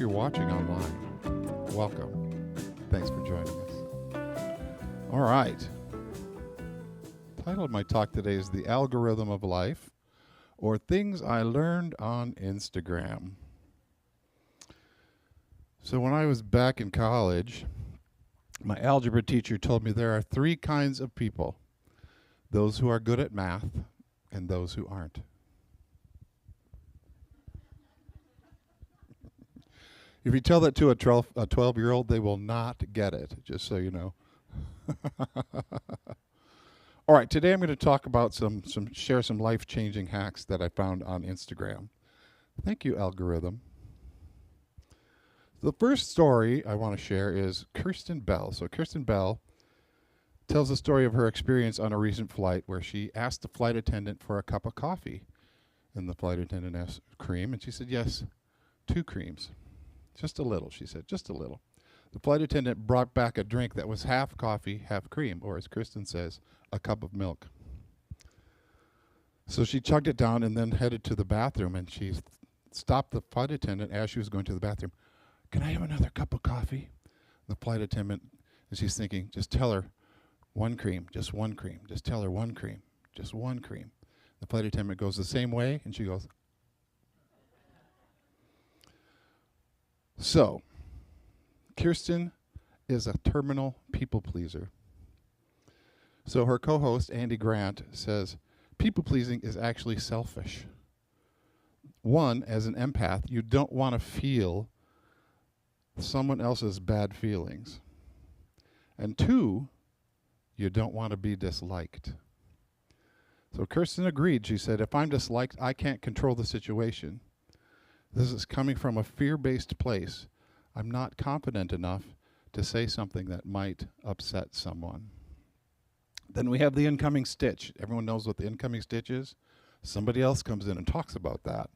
you're watching online, welcome. Thanks for joining us. All right. Title of my talk today is The Algorithm of Life, or Things I Learned on Instagram. So when I was back in college, my algebra teacher told me there are three kinds of people: those who are good at math and those who aren't. If you tell that to a 12-year-old, they will not get it, just so you know. All right, today I'm going to talk about share some life-changing hacks that I found on Instagram. Thank you, algorithm. The first story I want to share is Kirsten Bell. So Kirsten Bell tells the story of her experience on a recent flight where she asked the flight attendant for a cup of coffee. And the flight attendant asked, cream? And she said, yes, 2 creams. Just a little, she said, just a little. The flight attendant brought back a drink that was half coffee, half cream, or as Kristen says, a cup of milk. So she chugged it down and then headed to the bathroom, and she stopped the flight attendant as she was going to the bathroom. Can I have another cup of coffee? The flight attendant, and she's thinking, just tell her 1 cream, just 1 cream. Just tell her 1 cream, just 1 cream. The flight attendant goes the same way, and she goes. So, Kirsten is a terminal people pleaser. So her co-host, Andy Grant, says, people pleasing is actually selfish. 1, as an empath, you don't want to feel someone else's bad feelings. And 2, you don't want to be disliked. So Kirsten agreed. She said, if I'm disliked, I can't control the situation. This is coming from a fear-based place. I'm not confident enough to say something that might upset someone. Then we have the incoming stitch. Everyone knows what the incoming stitch is? Somebody else comes in and talks about that.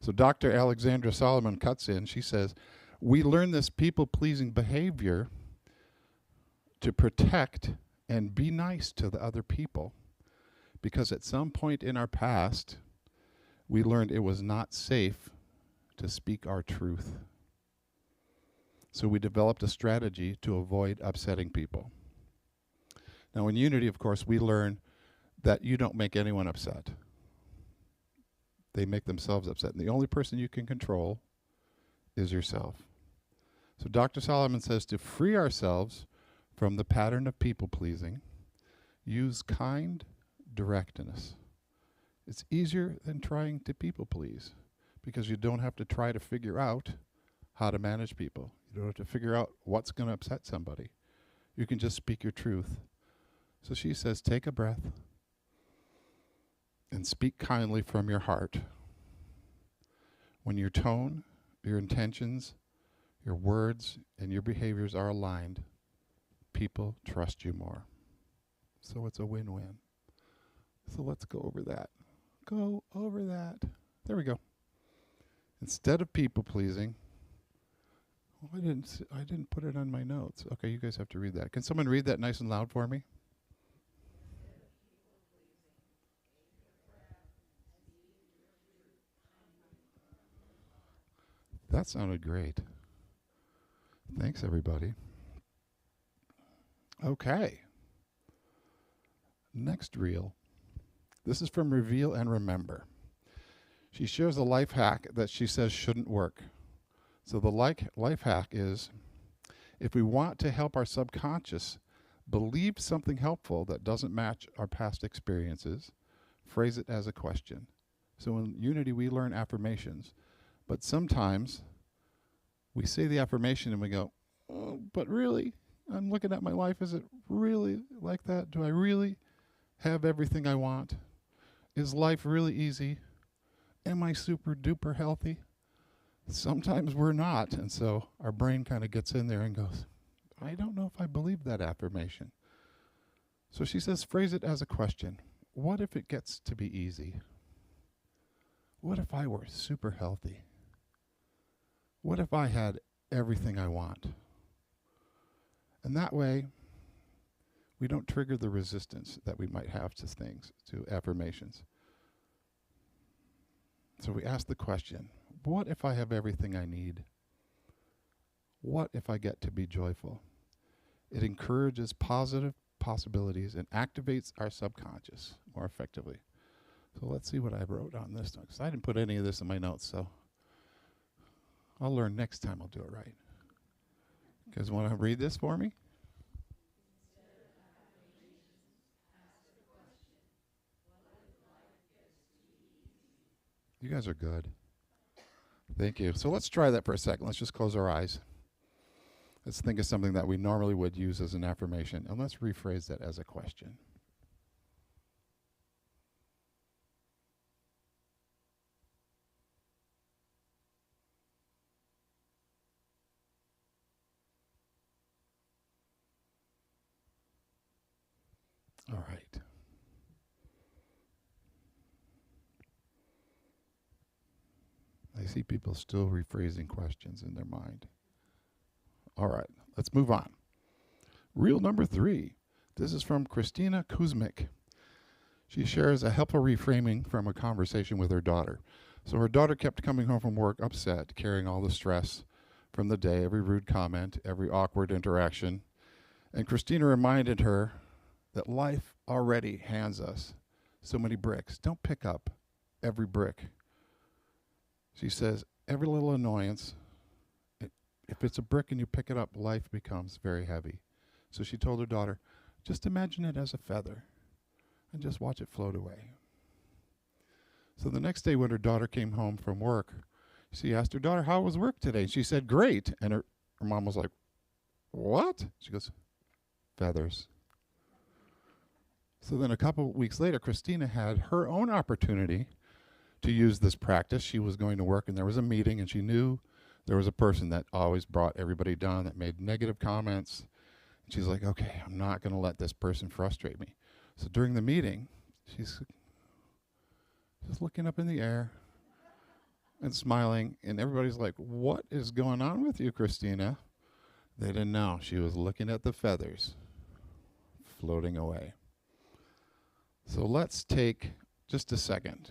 So Dr. Alexandra Solomon cuts in. She says, we learn this people-pleasing behavior to protect and be nice to the other people, because at some point in our past, we learned it was not safe to speak our truth. So we developed a strategy to avoid upsetting people. Now in Unity, of course, we learn that you don't make anyone upset. They make themselves upset. And the only person you can control is yourself. So Dr. Solomon says to free ourselves from the pattern of people-pleasing, use kind directness. It's easier than trying to people-please, because you don't have to try to figure out how to manage people. You don't have to figure out what's going to upset somebody. You can just speak your truth. So she says, take a breath and speak kindly from your heart. When your tone, your intentions, your words, and your behaviors are aligned, people trust you more. So it's a win-win. So let's go over that. Go over that. There we go. Instead of people-pleasing, I didn't put it on my notes. Okay, you guys have to read that. Can someone read that nice and loud for me? That sounded great. Thanks, everybody. Okay. Next reel. This is from Reveal and Remember. She shares a life hack that she says shouldn't work. So the life hack is, if we want to help our subconscious believe something helpful that doesn't match our past experiences, phrase it as a question. So in Unity, we learn affirmations, but sometimes we say the affirmation and we go, oh, but really? I'm looking at my life. Is it really like that? Do I really have everything I want? Is life really easy? Am I super duper healthy? Sometimes we're not, and so our brain kind of gets in there and goes, I don't know if I believe that affirmation. So she says, phrase it as a question. What if it gets to be easy? What if I were super healthy? What if I had everything I want? And that way, we don't trigger the resistance that we might have to things, to affirmations. So we ask the question, what if I have everything I need? What if I get to be joyful? It encourages positive possibilities and activates our subconscious more effectively. So let's see what I wrote on this one, because I didn't put any of this in my notes, so I'll learn next time I'll do it right. You guys want to read this for me? You guys are good. Thank you. So let's try that for a second. Let's just close our eyes. Let's think of something that we normally would use as an affirmation, and let's rephrase that as a question. All right. I see people still rephrasing questions in their mind. All right, let's move on. Rule number 3. This is from Christina Kuzmik. She shares a helpful reframing from a conversation with her daughter. So her daughter kept coming home from work upset, carrying all the stress from the day, every rude comment, every awkward interaction. And Christina reminded her that life already hands us so many bricks. Don't pick up every brick. She says, every little annoyance, if it's a brick and you pick it up, life becomes very heavy. So she told her daughter, just imagine it as a feather and just watch it float away. So the next day when her daughter came home from work, she asked her daughter, how was work today? She said, great. And her mom was like, what? She goes, feathers. So then a couple weeks later, Christina had her own opportunity to use this practice. She was going to work and there was a meeting, and she knew there was a person that always brought everybody down, that made negative comments. And she's like, okay, I'm not going to let this person frustrate me. So during the meeting, she's just looking up in the air and smiling, and everybody's like, what is going on with you, Christina? They didn't know. She was looking at the feathers floating away. So let's take just a second.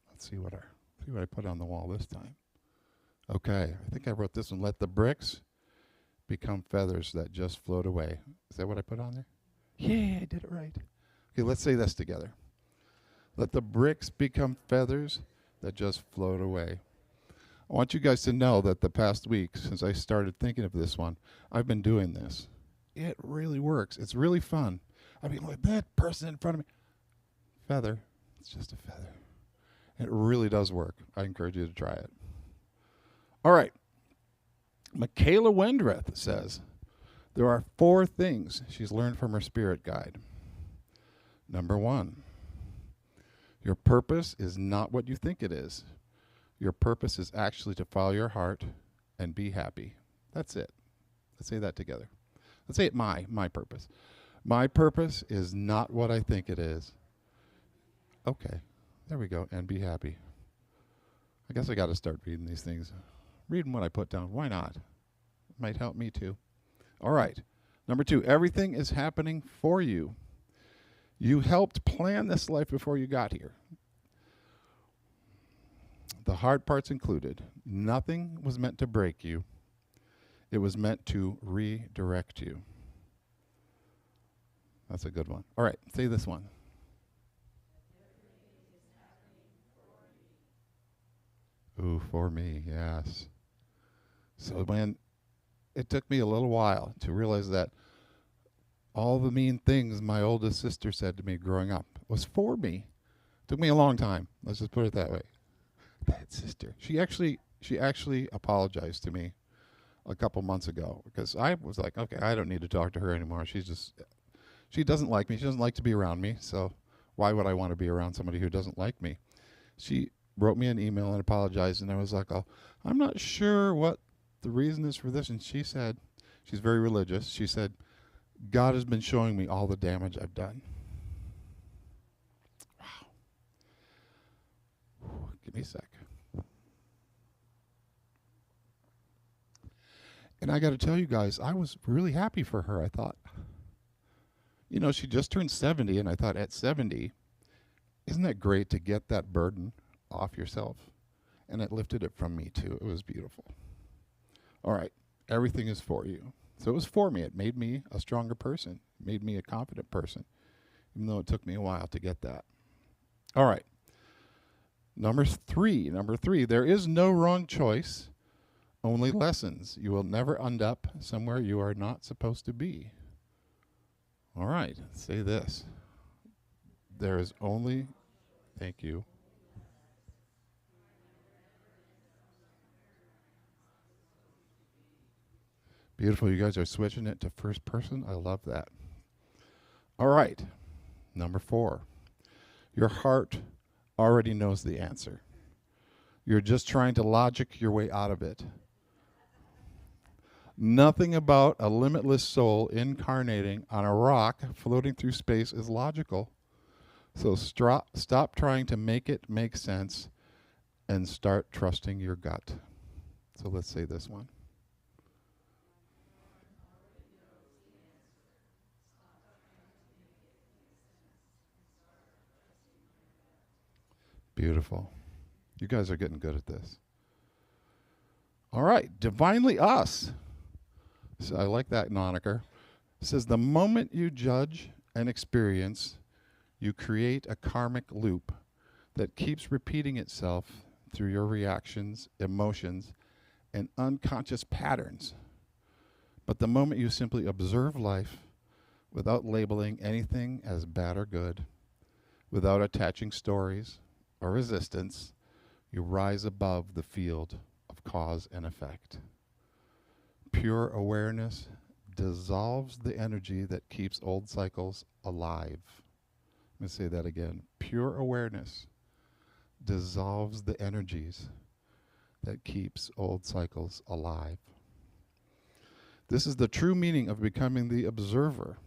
Let's see what I put on the wall this time. Okay, I think I wrote this one. Let the bricks become feathers that just float away. Is that what I put on there? Yeah, I did it right. Okay, let's say this together. Let the bricks become feathers that just float away. I want you guys to know that the past week, since I started thinking of this one, I've been doing this. It really works. It's really fun. I mean, like that person in front of me. Feather. It's just a feather. It really does work. I encourage you to try it. All right. Michaela Wendreth says, there are 4 things she's learned from her spirit guide. Number 1, your purpose is not what you think it is. Your purpose is actually to follow your heart and be happy. That's it. Let's say that together. Let's say it my purpose. My purpose is not what I think it is. Okay, there we go, and be happy. I guess I got to start reading these things. Reading what I put down. Why not? It might help me too. All right. Number 2, everything is happening for you. You helped plan this life before you got here. The hard parts included. Nothing was meant to break you. It was meant to redirect you. That's a good one. All right, say this one. Ooh, for me, yes. So when it took me a little while to realize that all the mean things my oldest sister said to me growing up was for me. It took me a long time. Let's just put it that way. That sister. She actually apologized to me a couple months ago because I was like, okay, I don't need to talk to her anymore. She doesn't like me. She doesn't like to be around me. So why would I want to be around somebody who doesn't like me? She wrote me an email and apologized, and I was like, oh, I'm not sure what the reason is for this. And she said, she's very religious. She said, God has been showing me all the damage I've done. Wow. Give me a sec. And I got to tell you guys, I was really happy for her. I thought, you know, she just turned 70, and I thought at 70, isn't that great to get that burden off yourself? And it lifted it from me too. It was beautiful. All right. Everything is for you. So it was for me. It made me a stronger person, made me a confident person, even though it took me a while to get that. All right. Number three, there is no wrong choice, only lessons. You will never end up somewhere you are not supposed to be. All right, say this. There is only, thank you. Beautiful. You guys are switching it to first person. I love that. All right. Number 4. Your heart already knows the answer. You're just trying to logic your way out of it. Nothing about a limitless soul incarnating on a rock floating through space is logical. So stop trying to make it make sense and start trusting your gut. So let's say this one. Beautiful. You guys are getting good at this. All right, divinely us. So I like that moniker. It says the moment you judge and experience, you create a karmic loop that keeps repeating itself through your reactions, emotions, and unconscious patterns. But the moment you simply observe life without labeling anything as bad or good, without attaching stories or resistance, you rise above the field of cause and effect. Pure awareness dissolves the energy that keeps old cycles alive. Let me say that again. Pure awareness dissolves the energies that keeps old cycles alive. This is the true meaning of becoming the observer,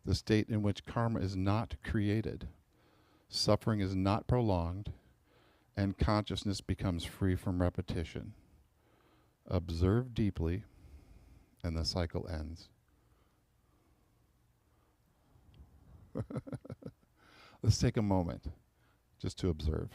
the state in which karma is not created, suffering is not prolonged, and consciousness becomes free from repetition. Observe deeply, and the cycle ends. Let's take a moment just to observe.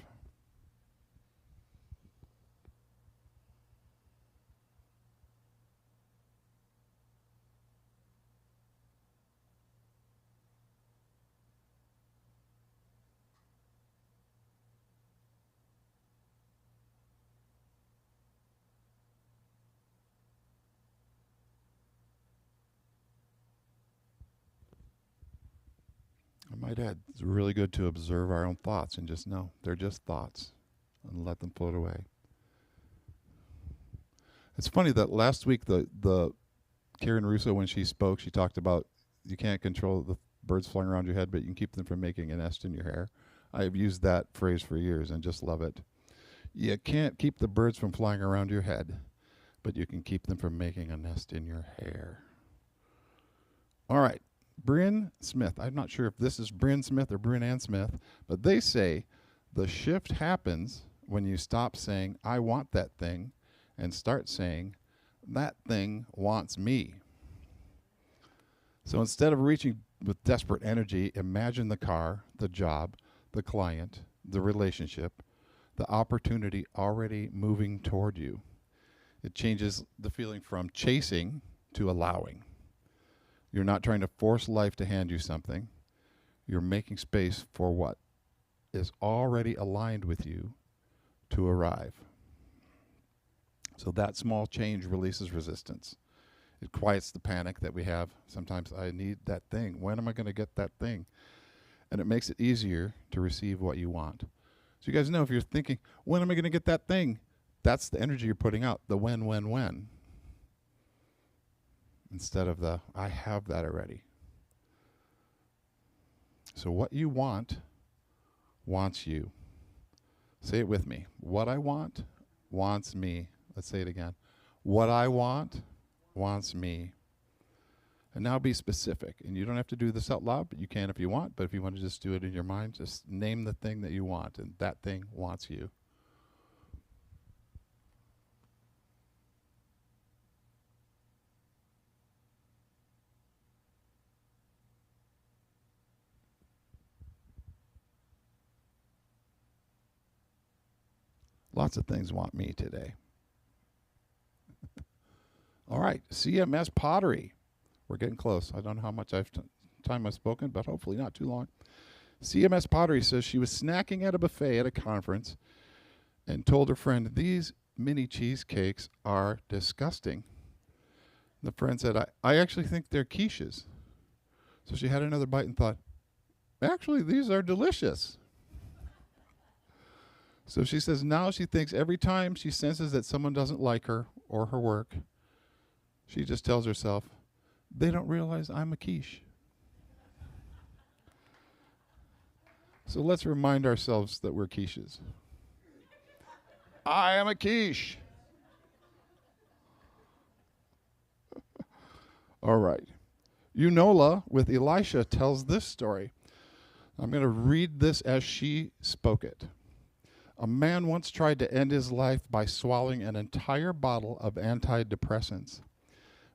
I might add, it's really good to observe our own thoughts and just know they're just thoughts and let them float away. It's funny that last week the Karen Russo, when she spoke, she talked about you can't control the birds flying around your head, but you can keep them from making a nest in your hair. I've used that phrase for years and just love it. You can't keep the birds from flying around your head, but you can keep them from making a nest in your hair. All right. Bryn Smith. I'm not sure if this is Bryn Smith or Bryn Ann Smith, but they say the shift happens when you stop saying, I want that thing, and start saying, that thing wants me. So instead of reaching with desperate energy, imagine the car, the job, the client, the relationship, the opportunity already moving toward you. It changes the feeling from chasing to allowing. You're not trying to force life to hand you something. You're making space for what is already aligned with you to arrive. So that small change releases resistance. It quiets the panic that we have. Sometimes I need that thing. When am I going to get that thing? And it makes it easier to receive what you want. So you guys know if you're thinking, when am I going to get that thing? That's the energy you're putting out, the when. Instead of the, I have that already. So what you want wants you. Say it with me. What I want wants me. Let's say it again. What I want wants me. And now be specific. And you don't have to do this out loud, but you can if you want. But if you want to just do it in your mind, just name the thing that you want, and that thing wants you. Lots of things want me today. All right, CMS pottery. We're getting close. I don't know how much time I've spoken, but hopefully not too long. CMS pottery says she was snacking at a buffet at a conference and told her friend, "These mini cheesecakes are disgusting." The friend said, I actually think they're quiches. So she had another bite and thought, actually, these are delicious. So she says now she thinks every time she senses that someone doesn't like her or her work, she just tells herself, they don't realize I'm a quiche. So let's remind ourselves that we're quiches. I am a quiche. All right. Eunola with Elisha tells this story. I'm going to read this as she spoke it. A man once tried to end his life by swallowing an entire bottle of antidepressants.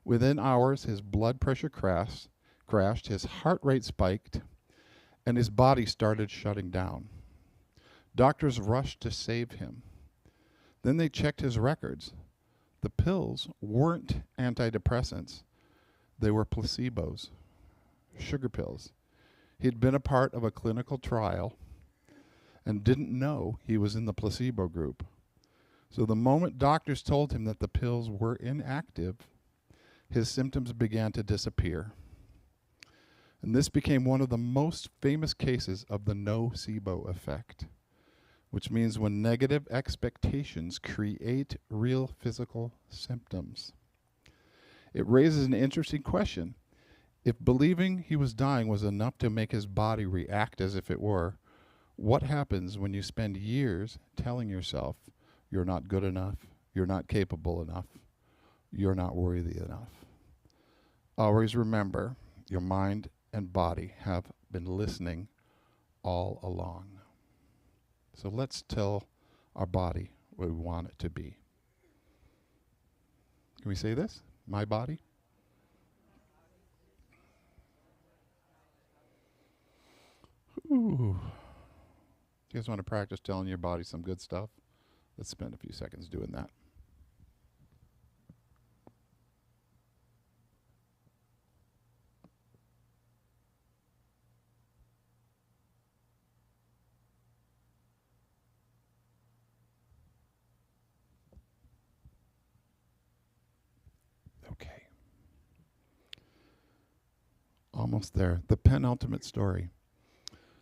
Within hours, his blood pressure crashed, his heart rate spiked, and his body started shutting down. Doctors rushed to save him. Then they checked his records. The pills weren't antidepressants. They were placebos, sugar pills. He'd been a part of a clinical trial and didn't know he was in the placebo group. So the moment doctors told him that the pills were inactive, his symptoms began to disappear. And this became one of the most famous cases of the nocebo effect, which means when negative expectations create real physical symptoms. It raises an interesting question. If believing he was dying was enough to make his body react as if it were, what happens when you spend years telling yourself you're not good enough, you're not capable enough, you're not worthy enough? Always remember, your mind and body have been listening all along. So let's tell our body what we want it to be. Can we say this? My body? Ooh. You guys want to practice telling your body some good stuff? Let's spend a few seconds doing that. Okay. Almost there. The penultimate story.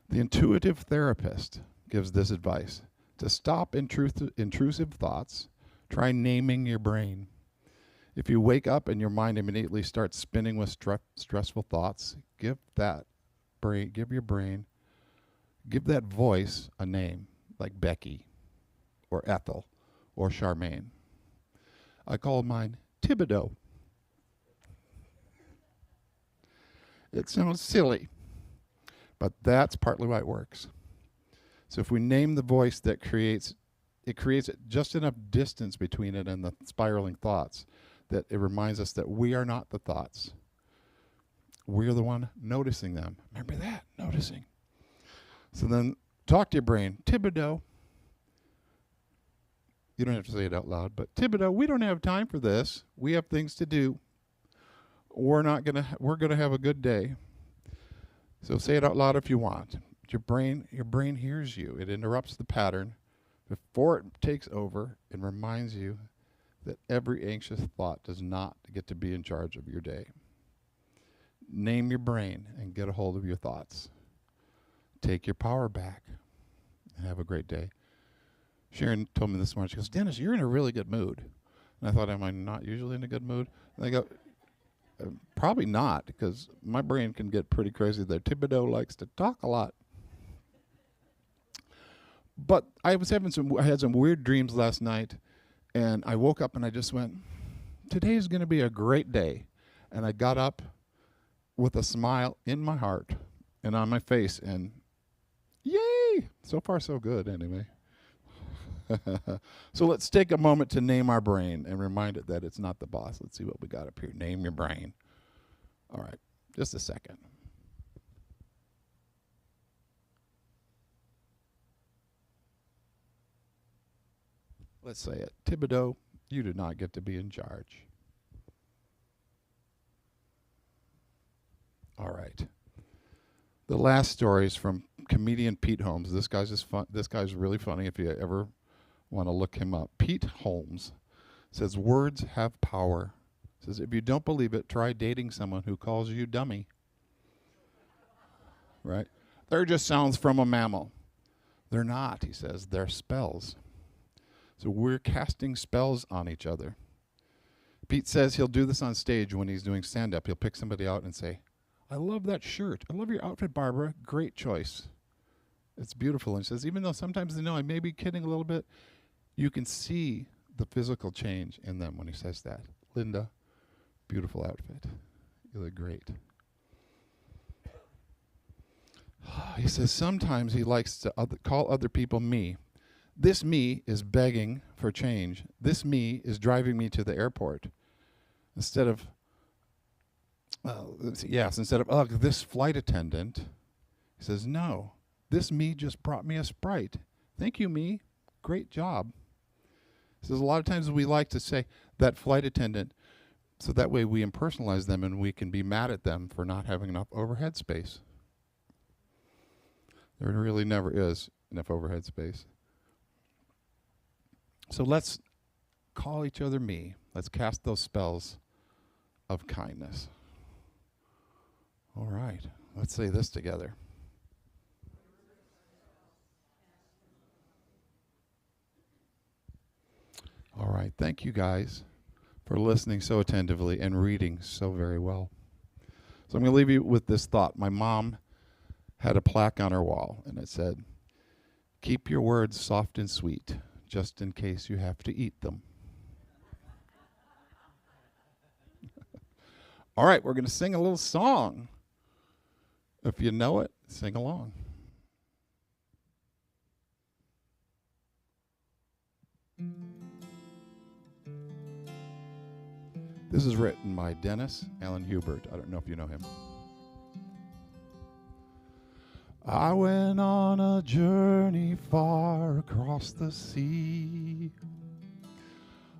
The intuitive therapist gives this advice. To stop intrusive thoughts, try naming your brain. If you wake up and your mind immediately starts spinning with stressful thoughts, give that voice a name, like Becky or Ethel or Charmaine. I call mine Thibodeau. It sounds silly, but that's partly why it works. So if we name the voice that creates just enough distance between it and the spiraling thoughts that it reminds us that we are not the thoughts. We're the one noticing them. Remember that, noticing. So then talk to your brain. Thibodeau. You don't have to say it out loud, but Thibodeau, we don't have time for this. We have things to do. We're gonna have a good day. So say it out loud if you want. Your brain hears you. It interrupts the pattern before it takes over and reminds you that every anxious thought does not get to be in charge of your day. Name your brain and get a hold of your thoughts. Take your power back and have a great day. Sharon told me this morning, she goes, Dennis, you're in a really good mood. And I thought, am I not usually in a good mood? And I go, probably not, because my brain can get pretty crazy there. Thibodeau likes to talk a lot. But I had some weird dreams last night, and I woke up and I just went, today's going to be a great day. And I got up with a smile in my heart and on my face, and yay! So far, so good, anyway. So let's take a moment to name our brain and remind it that it's not the boss. Let's see what we got up here. Name your brain. All right, just a second. Let's say it. Thibodeau, you do not get to be in charge. All right. The last story is from comedian Pete Holmes. This guy's really funny if you ever want to look him up. Pete Holmes says words have power. Says if you don't believe it, try dating someone who calls you dummy. Right? They're just sounds from a mammal. They're not, he says. They're spells. So we're casting spells on each other. Pete says he'll do this on stage when he's doing stand-up. He'll pick somebody out and say, I love that shirt. I love your outfit, Barbara. Great choice. It's beautiful. And he says, even though sometimes they know I may be kidding a little bit, you can see the physical change in them when he says that. Linda, beautiful outfit. You look great. He says sometimes he likes to call other people me. This me is begging for change. This me is driving me to the airport. Instead of, ugh, this flight attendant, he says, no, this me just brought me a Sprite. Thank you, me. Great job. He says a lot of times we like to say that flight attendant, so that way we impersonalize them and we can be mad at them for not having enough overhead space. There really never is enough overhead space. So let's call each other me. Let's cast those spells of kindness. All right, let's say this together. All right, thank you guys for listening so attentively and reading so very well. So I'm going to leave you with this thought. My mom had a plaque on her wall, and it said, keep your words soft and sweet, just in case you have to eat them. All right, we're going to sing a little song. If you know it, sing along. This is written by Dennis Allen Hubert. I don't know if you know him. I went on a journey far across the sea,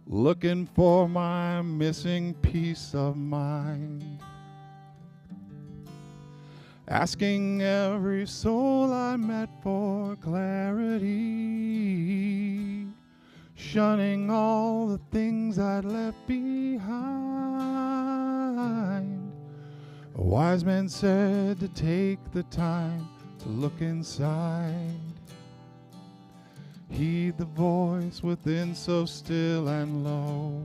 looking for my missing peace of mind, asking every soul I met for clarity, shunning all the things I'd left behind. A wise man said to take the time to look inside, heed the voice within so still and low.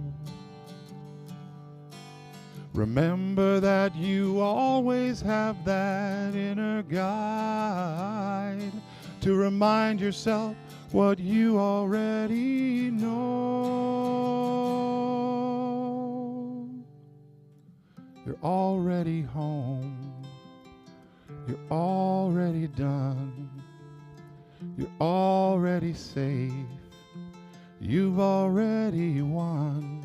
Remember that you always have that inner guide to remind yourself what you already know. You're already home. You're already done. You're already safe. You've already won.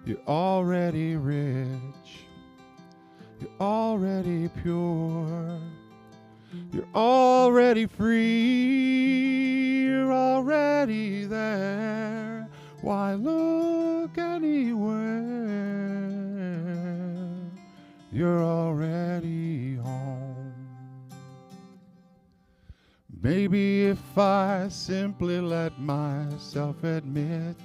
You're already rich. You're already pure. You're already free. You're already there. Why look anywhere? You're already home. Maybe if I simply let myself admit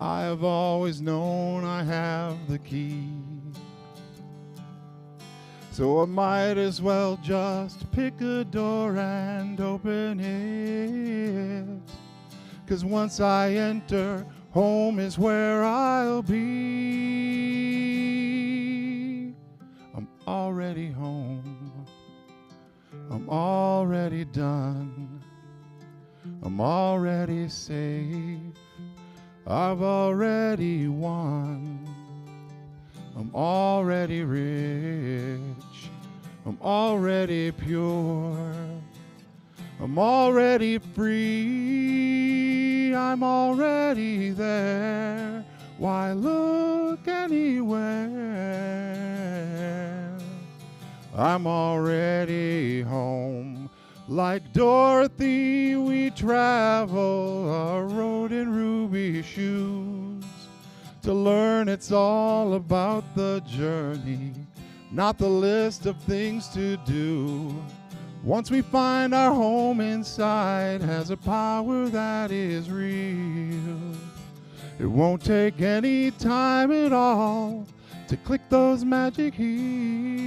I have always known I have the key, so I might as well just pick a door and open it, 'cause once I enter, home is where I'll be. I'm already home. I'm already done. I'm already safe. I've already won. I'm already rich. I'm already pure. I'm already free. I'm already there. Why look anywhere? I'm already home. Like Dorothy, we travel a road in ruby shoes To learn it's all about the journey, not the list of things to do. Once we find our home inside, has a power that is real. It won't take any time at all to click those magic heels.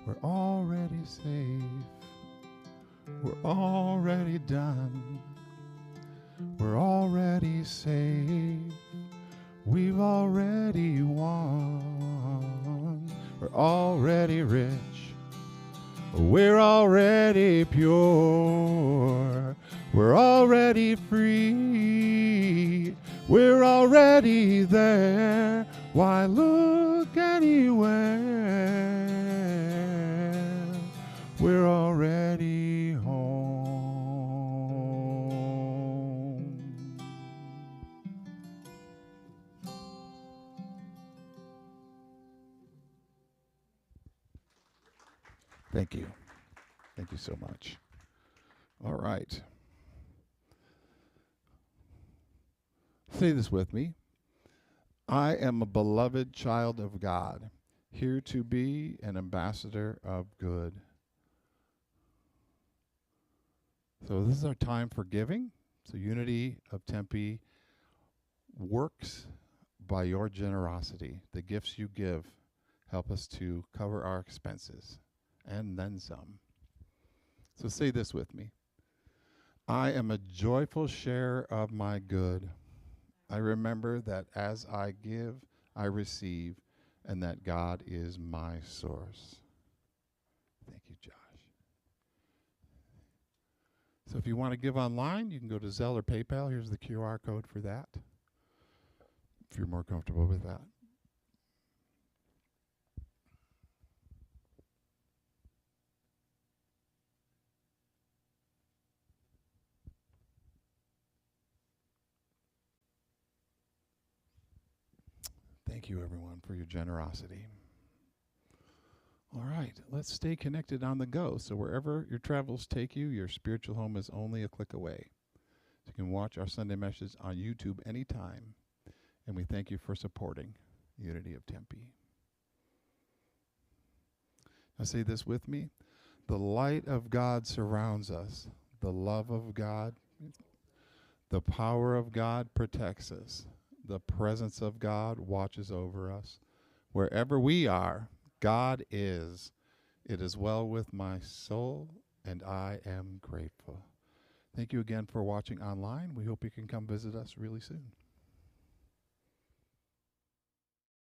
We're already safe. We're already done. We're already safe. We've already won. We're already rich. We're already pure. We're already free. We're already there. Why look anywhere? We're already home. Thank you. Thank you so much. All right. Say this with me. I am a beloved child of God, here to be an ambassador of good. So this is our time for giving. So Unity of Tempe works by your generosity. The gifts you give help us to cover our expenses and then some. So say this with me. I am a joyful sharer of my good. I remember that as I give, I receive, and that God is my source. Thank you, Josh. So if you want to give online, you can go to Zelle or PayPal. Here's the QR code for that, if you're more comfortable with that. Thank you, everyone, for your generosity. All right, let's stay connected on the go. So wherever your travels take you, your spiritual home is only a click away. You can watch our Sunday message on YouTube anytime. And we thank you for supporting Unity of Tempe. Now say this with me. The light of God surrounds us. The love of God, the power of God protects us. The presence of God watches over us. Wherever we are, God is. It is well with my soul, and I am grateful. Thank you again for watching online. We hope you can come visit us really soon.